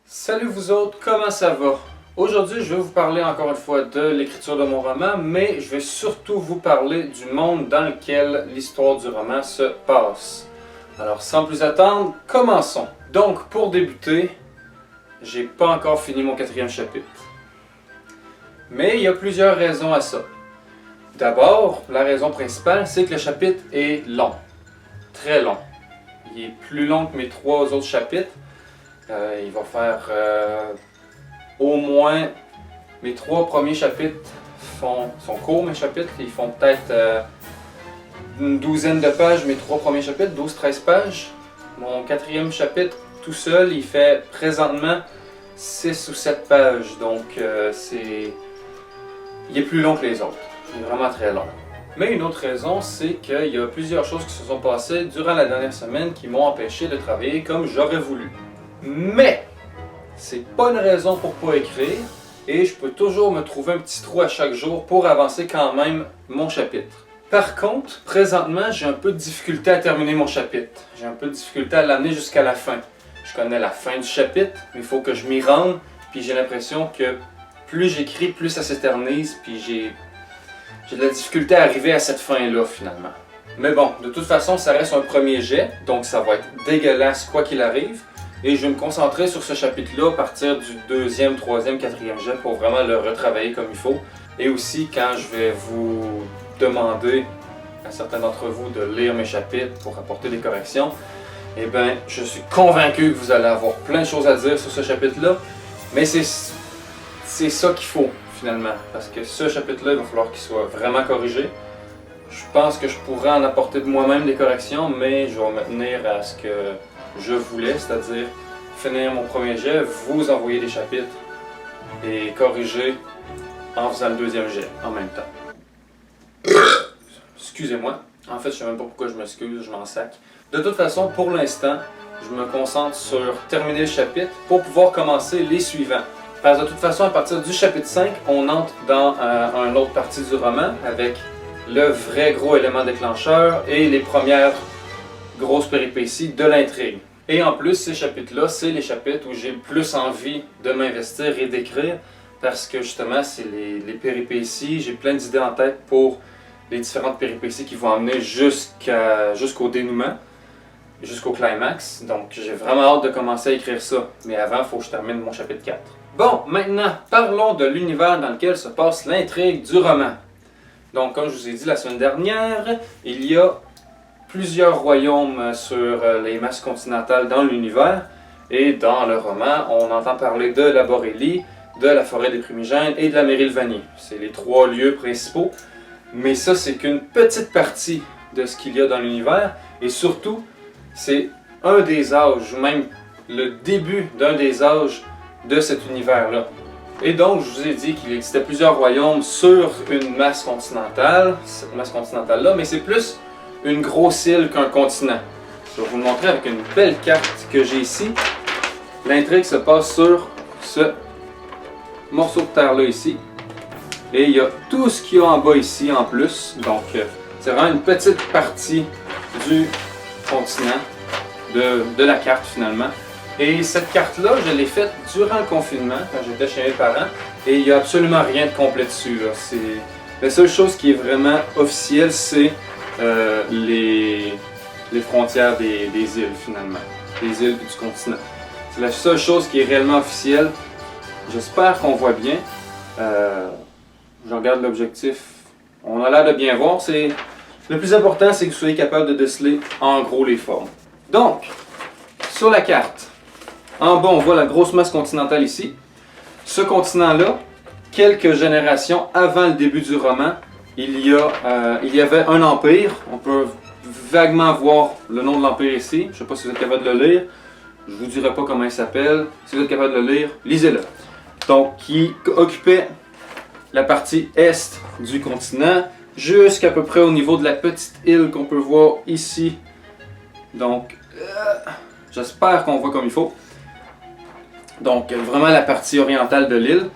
Salut vous autres, comment ça va? Aujourd'hui, je vais vous parler encore une fois de l'écriture de mon roman, mais je vais surtout vous parler du monde dans lequel l'histoire du roman se passe. Alors, sans plus attendre, commençons. Donc, pour débuter, j'ai pas encore fini mon 4e chapitre. Mais il y a plusieurs raisons à ça. D'abord, la raison principale, c'est que le chapitre est long. Très long. Il est plus long que mes 3 autres chapitres. Il va faire au moins mes 3 premiers chapitres sont courts, mes chapitres. Ils font peut-être une douzaine de pages, mes 3 premiers chapitres, 12-13 pages. Mon 4e chapitre, tout seul, il fait présentement 6 ou 7 pages. Donc, il est plus long que les autres. Il est vraiment très long. Mais une autre raison, c'est qu'il y a plusieurs choses qui se sont passées durant la dernière semaine qui m'ont empêché de travailler comme j'aurais voulu. Mais, c'est pas une raison pour pas écrire, et je peux toujours me trouver un petit trou à chaque jour pour avancer quand même mon chapitre. Par contre, présentement, j'ai un peu de difficulté à terminer mon chapitre. J'ai un peu de difficulté à l'amener jusqu'à la fin. Je connais la fin du chapitre, mais il faut que je m'y rende, puis j'ai l'impression que plus j'écris, plus ça s'éternise, puis j'ai de la difficulté à arriver à cette fin-là, finalement. Mais bon, de toute façon, ça reste un premier jet, donc ça va être dégueulasse quoi qu'il arrive. Et je vais me concentrer sur ce chapitre-là à partir du 2e, 3e, 4e jet pour vraiment le retravailler comme il faut. Et aussi, quand je vais vous demander à certains d'entre vous de lire mes chapitres pour apporter des corrections, eh bien, je suis convaincu que vous allez avoir plein de choses à dire sur ce chapitre-là. Mais c'est ça qu'il faut, finalement. Parce que ce chapitre-là, il va falloir qu'il soit vraiment corrigé. Je pense que je pourrais en apporter de moi-même des corrections, mais je vais me tenir à ce que je voulais, c'est-à-dire finir mon premier jet, vous envoyer des chapitres et corriger en faisant le 2e jet en même temps. Excusez-moi, en fait je sais même pas pourquoi je m'excuse, je m'en sac. De toute façon, pour l'instant, je me concentre sur terminer le chapitre pour pouvoir commencer les suivants. Parce que de toute façon, à partir du chapitre 5, on entre dans une autre partie du roman avec le vrai gros élément déclencheur et les premières grosses péripéties de l'intrigue. Et en plus, ces chapitres-là, c'est les chapitres où j'ai le plus envie de m'investir et d'écrire parce que justement, c'est les péripéties. J'ai plein d'idées en tête pour les différentes péripéties qui vont amener jusqu'au dénouement, jusqu'au climax. Donc, j'ai vraiment hâte de commencer à écrire ça. Mais avant, il faut que je termine mon chapitre 4. Bon, maintenant, parlons de l'univers dans lequel se passe l'intrigue du roman. Donc, comme je vous ai dit la semaine dernière, il y a plusieurs royaumes sur les masses continentales dans l'univers. Et dans le roman, on entend parler de la Borélie, de la forêt des Primigènes et de la Mérilvanie. C'est les 3 lieux principaux. Mais ça, c'est qu'une petite partie de ce qu'il y a dans l'univers. Et surtout, c'est un des âges, ou même le début d'un des âges de cet univers-là. Et donc, je vous ai dit qu'il existait plusieurs royaumes sur une masse continentale, cette masse continentale-là, mais c'est plus une grosse île qu'un continent. Je vais vous le montrer avec une belle carte que j'ai ici. L'intrigue se passe sur ce morceau de terre-là ici. Et il y a tout ce qu'il y a en bas ici en plus. Donc, c'est vraiment une petite partie du continent, de la carte finalement. Et cette carte-là, je l'ai faite durant le confinement, quand j'étais chez mes parents. Et il n'y a absolument rien de complet dessus. La seule chose qui est vraiment officielle, c'est les frontières des îles finalement, des îles du continent. C'est la seule chose qui est réellement officielle. J'espère qu'on voit bien. Je regarde l'objectif. On a l'air de bien voir. Le plus important, c'est que vous soyez capable de déceler en gros les formes. Donc, sur la carte, en bas, on voit la grosse masse continentale ici. Ce continent-là, quelques générations avant le début du roman, il y avait un empire. On peut vaguement voir le nom de l'empire ici. Je ne sais pas si vous êtes capable de le lire. Je ne vous dirai pas comment il s'appelle. Si vous êtes capable de le lire, lisez-le. Donc, qui occupait la partie est du continent, jusqu'à peu près au niveau de la petite île qu'on peut voir ici. Donc, j'espère qu'on voit comme il faut. Donc, vraiment la partie orientale de l'île.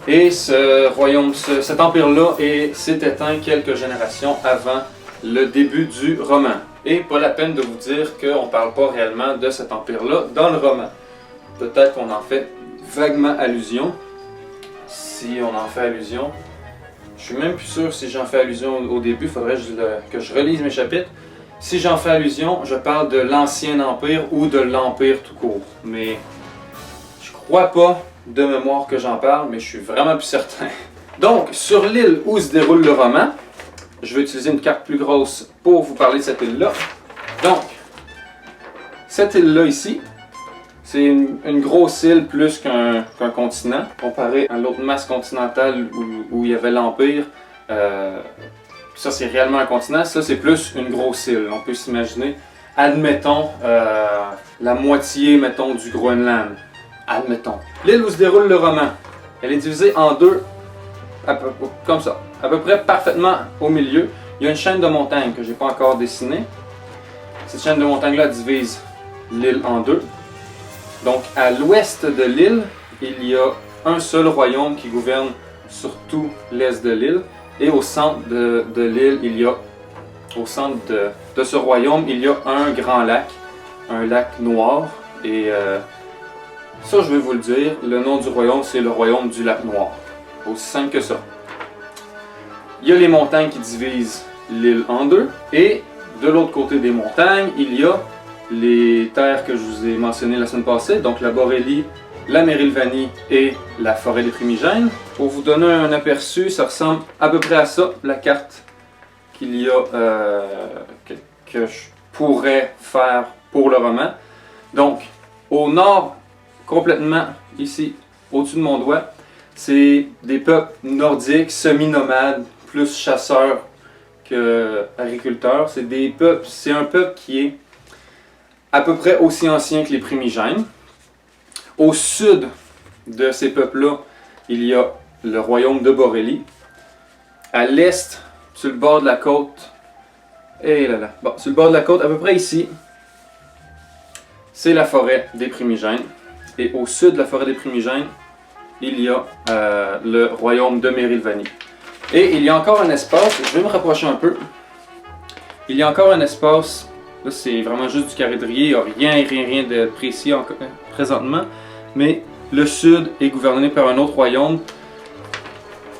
Et ce royaume, cet empire-là s'est éteint quelques générations avant le début du roman. Et pas la peine de vous dire qu'on ne parle pas réellement de cet empire-là dans le roman. peut-être qu'on en fait vaguement allusion. Si on en fait allusion, je suis même plus sûr si j'en fais allusion au début, il faudrait que je relise mes chapitres. Si j'en fais allusion, je parle de l'Ancien Empire ou de l'Empire tout court. Mais je crois pas de mémoire que j'en parle, mais je suis vraiment plus certain. Donc, sur l'île où se déroule le roman, je vais utiliser une carte plus grosse pour vous parler de cette île-là. Donc, cette île-là ici, c'est une grosse île plus qu'un continent, comparé à l'autre masse continentale où il y avait l'Empire. Ça, c'est réellement un continent. Ça, c'est plus une grosse île. On peut s'imaginer, admettons, la moitié, mettons, du Groenland. Admettons. L'île où se déroule le roman, elle est divisée en deux, comme ça, à peu près parfaitement au milieu. Il y a une chaîne de montagnes que je n'ai pas encore dessinée. Cette chaîne de montagnes-là divise l'île en deux. Donc, à l'ouest de l'île, il y a un seul royaume qui gouverne sur tout l'est de l'île. Et au centre de l'île, au centre de ce royaume, il y a un grand lac, un lac noir. Et ça, je vais vous le dire, le nom du royaume, c'est le royaume du lac noir. Aussi simple que ça. Il y a les montagnes qui divisent l'île en deux. Et de l'autre côté des montagnes, il y a les terres que je vous ai mentionnées la semaine passée, donc la Borélie, la Mérilvanie et la forêt des Primigènes. Pour vous donner un aperçu, ça ressemble à peu près à ça, la carte qu'il y a, que je pourrais faire pour le roman. Donc, au nord, complètement ici, au-dessus de mon doigt, c'est des peuples nordiques, semi-nomades, plus chasseurs que agriculteurs. C'est un peuple qui est à peu près aussi ancien que les Primigènes. Au sud de ces peuples-là, il y a le royaume de Borélie. À l'est, sur le bord de la côte, sur le bord de la côte, à peu près ici, c'est la forêt des Primigènes. Et au sud de la forêt des Primigènes, il y a le royaume de Mérilvanie. Et il y a encore un espace, je vais me rapprocher un peu. Il y a encore un espace, là c'est vraiment juste du carré-drier, il n'y a rien de précis présentement. Mais le sud est gouverné par un autre royaume.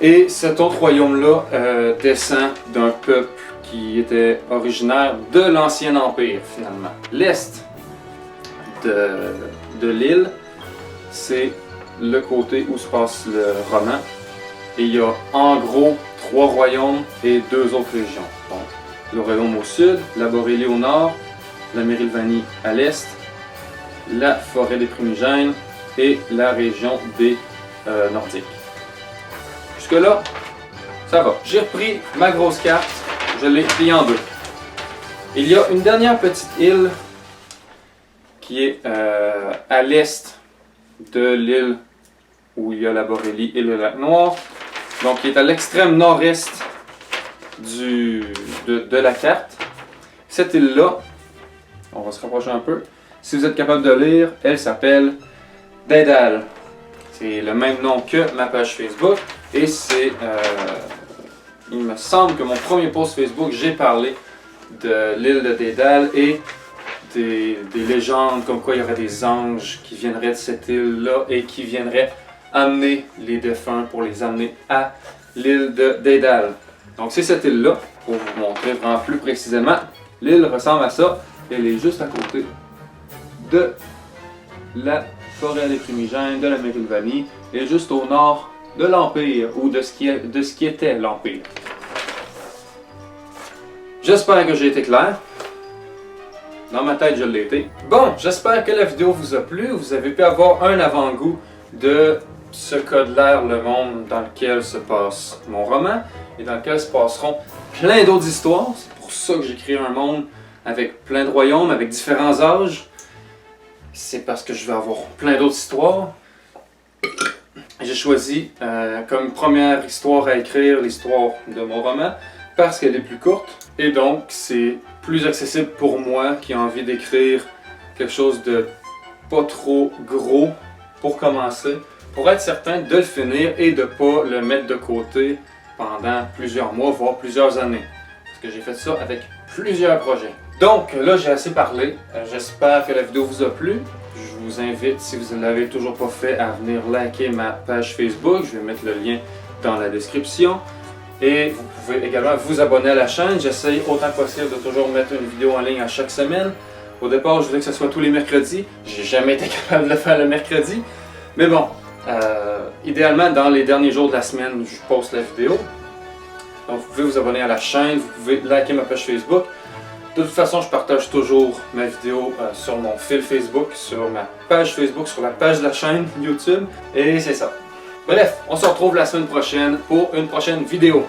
Et cet autre royaume-là descend d'un peuple qui était originaire de l'Ancien Empire, finalement. L'est de l'île, c'est le côté où se passe le roman. Et il y a en gros 3 royaumes et 2 autres régions. Donc, le royaume au sud, la Borélie au nord, la Mérilvanie à l'est, la forêt des Primigènes et la région des Nordiques. Jusque-là, ça va. J'ai repris ma grosse carte, je l'ai pliée en deux. Il y a une dernière petite île qui est à l'est de l'île où il y a la Borélie et le lac Noir. Donc, qui est à l'extrême nord-est de la carte. Cette île-là, on va se rapprocher un peu. Si vous êtes capable de lire, elle s'appelle Dédale. C'est le même nom que ma page Facebook. Et c'est, il me semble que mon premier post Facebook, j'ai parlé de l'île de Dédale et des légendes comme quoi il y aurait des anges qui viendraient de cette île-là et qui viendraient amener les défunts pour les amener à l'île de Dédale. Donc c'est cette île-là, pour vous montrer vraiment plus précisément. L'île ressemble à ça, elle est juste à côté de la forêt des Primigènes, de la Mérilvanie, et juste au nord de l'Empire, ou de ce qui était l'Empire. J'espère que j'ai été clair. Dans ma tête, je l'ai été. Bon, j'espère que la vidéo vous a plu. Vous avez pu avoir un avant-goût de ce code l'air, le monde dans lequel se passe mon roman et dans lequel se passeront plein d'autres histoires. C'est pour ça que j'ai créé un monde avec plein de royaumes, avec différents âges. C'est parce que je vais avoir plein d'autres histoires. J'ai choisi comme première histoire à écrire l'histoire de mon roman parce qu'elle est plus courte et donc c'est plus accessible pour moi qui ai envie d'écrire quelque chose de pas trop gros pour commencer, pour être certain de le finir et de ne pas le mettre de côté pendant plusieurs mois, voire plusieurs années. Parce que j'ai fait ça avec plusieurs projets. Donc là, j'ai assez parlé. J'espère que la vidéo vous a plu. Je vous invite, si vous ne l'avez toujours pas fait, à venir liker ma page Facebook. Je vais mettre le lien dans la description. Et vous pouvez également vous abonner à la chaîne. J'essaye autant que possible de toujours mettre une vidéo en ligne à chaque semaine. Au départ, je voulais que ce soit tous les mercredis. J'ai jamais été capable de le faire le mercredi. Mais bon, idéalement, dans les derniers jours de la semaine, je poste la vidéo. Donc, vous pouvez vous abonner à la chaîne, vous pouvez liker ma page Facebook. De toute façon, je partage toujours ma vidéo sur mon fil Facebook, sur ma page Facebook, sur la page de la chaîne YouTube. Et c'est ça. Bref, on se retrouve la semaine prochaine pour une prochaine vidéo.